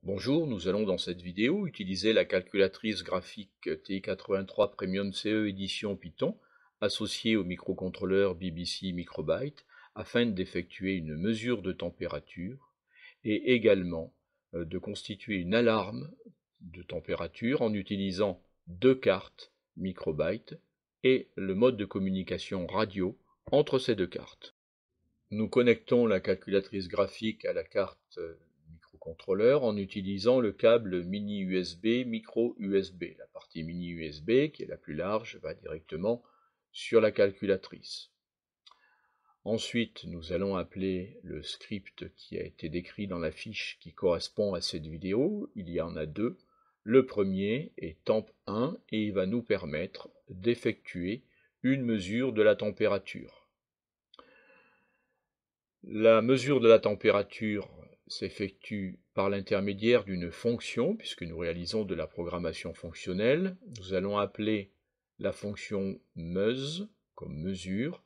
Bonjour, nous allons dans cette vidéo utiliser la calculatrice graphique TI-83 Premium CE édition Python associée au microcontrôleur BBC Microbyte afin d'effectuer une mesure de température et également de constituer une alarme de température en utilisant deux cartes Microbyte et le mode de communication radio entre ces deux cartes. Nous connectons la calculatrice graphique à la carte microcontrôleur en utilisant le câble mini USB micro USB. La partie mini USB, qui est la plus large, va directement sur la calculatrice. Ensuite, nous allons appeler le script qui a été décrit dans la fiche qui correspond à cette vidéo. Il y en a deux. Le premier est temp1 et il va nous permettre d'effectuer une mesure de la température. La mesure de la température s'effectue par l'intermédiaire d'une fonction, puisque nous réalisons de la programmation fonctionnelle. Nous allons appeler la fonction meuse comme mesure,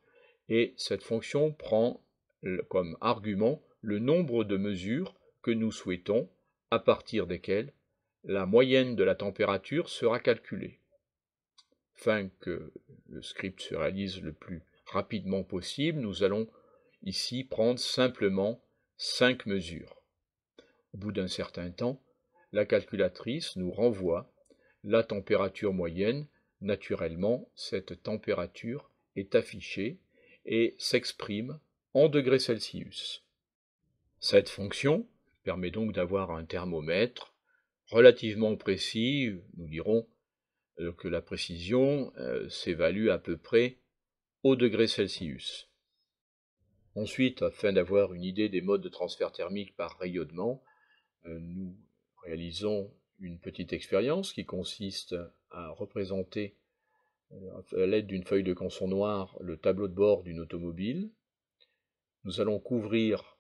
et cette fonction prend comme argument le nombre de mesures que nous souhaitons, à partir desquelles la moyenne de la température sera calculée. Afin que le script se réalise le plus rapidement possible, nous allons ici prendre simplement 5 mesures. Au bout d'un certain temps, la calculatrice nous renvoie la température moyenne. Naturellement, cette température est affichée et s'exprime en degrés Celsius. Cette fonction permet donc d'avoir un thermomètre relativement précis. Nous dirons que la précision s'évalue à peu près au degré Celsius. Ensuite, afin d'avoir une idée des modes de transfert thermique par rayonnement, nous réalisons une petite expérience qui consiste à représenter à l'aide d'une feuille de canson noir le tableau de bord d'une automobile. Nous allons couvrir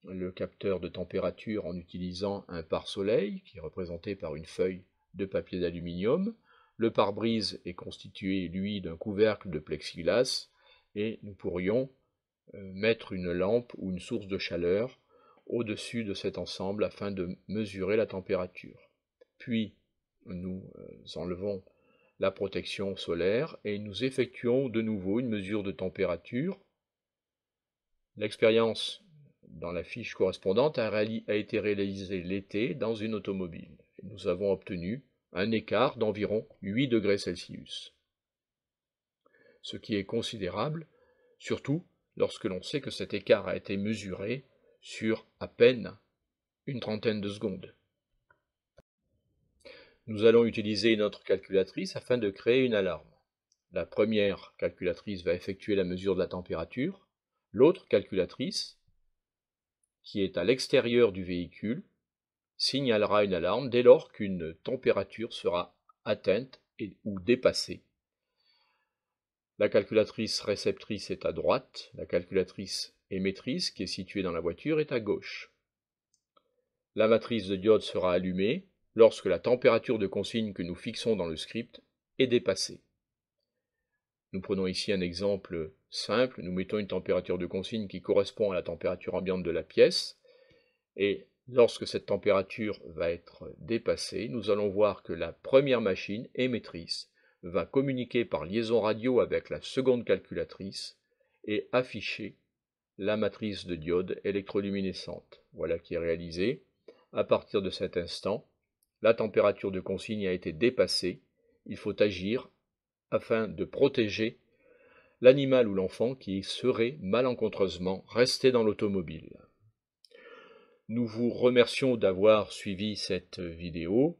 le capteur de température en utilisant un pare-soleil qui est représenté par une feuille de papier d'aluminium. Le pare-brise est constitué, lui, d'un couvercle de plexiglas et nous pourrions mettre une lampe ou une source de chaleur au-dessus de cet ensemble afin de mesurer la température. Puis nous enlevons la protection solaire et nous effectuons de nouveau une mesure de température. L'expérience dans la fiche correspondante a été réalisée l'été dans une automobile. Et nous avons obtenu un écart d'environ 8 degrés Celsius. Ce qui est considérable, surtout lorsque l'on sait que cet écart a été mesuré sur à peine une trentaine de secondes. Nous allons utiliser une autre calculatrice afin de créer une alarme. La première calculatrice va effectuer la mesure de la température. L'autre calculatrice, qui est à l'extérieur du véhicule, signalera une alarme dès lors qu'une température sera atteinte ou dépassée. La calculatrice réceptrice est à droite, la calculatrice émettrice, qui est située dans la voiture, est à gauche. La matrice de diode sera allumée lorsque la température de consigne que nous fixons dans le script est dépassée. Nous prenons ici un exemple simple, nous mettons une température de consigne qui correspond à la température ambiante de la pièce, et lorsque cette température va être dépassée, nous allons voir que la première machine émettrice va communiquer par liaison radio avec la seconde calculatrice et afficher la matrice de diode électroluminescente. Voilà qui est réalisé. À partir de cet instant, la température de consigne a été dépassée. Il faut agir afin de protéger l'animal ou l'enfant qui serait malencontreusement resté dans l'automobile. Nous vous remercions d'avoir suivi cette vidéo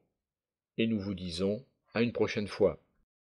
et nous vous disons à une prochaine fois.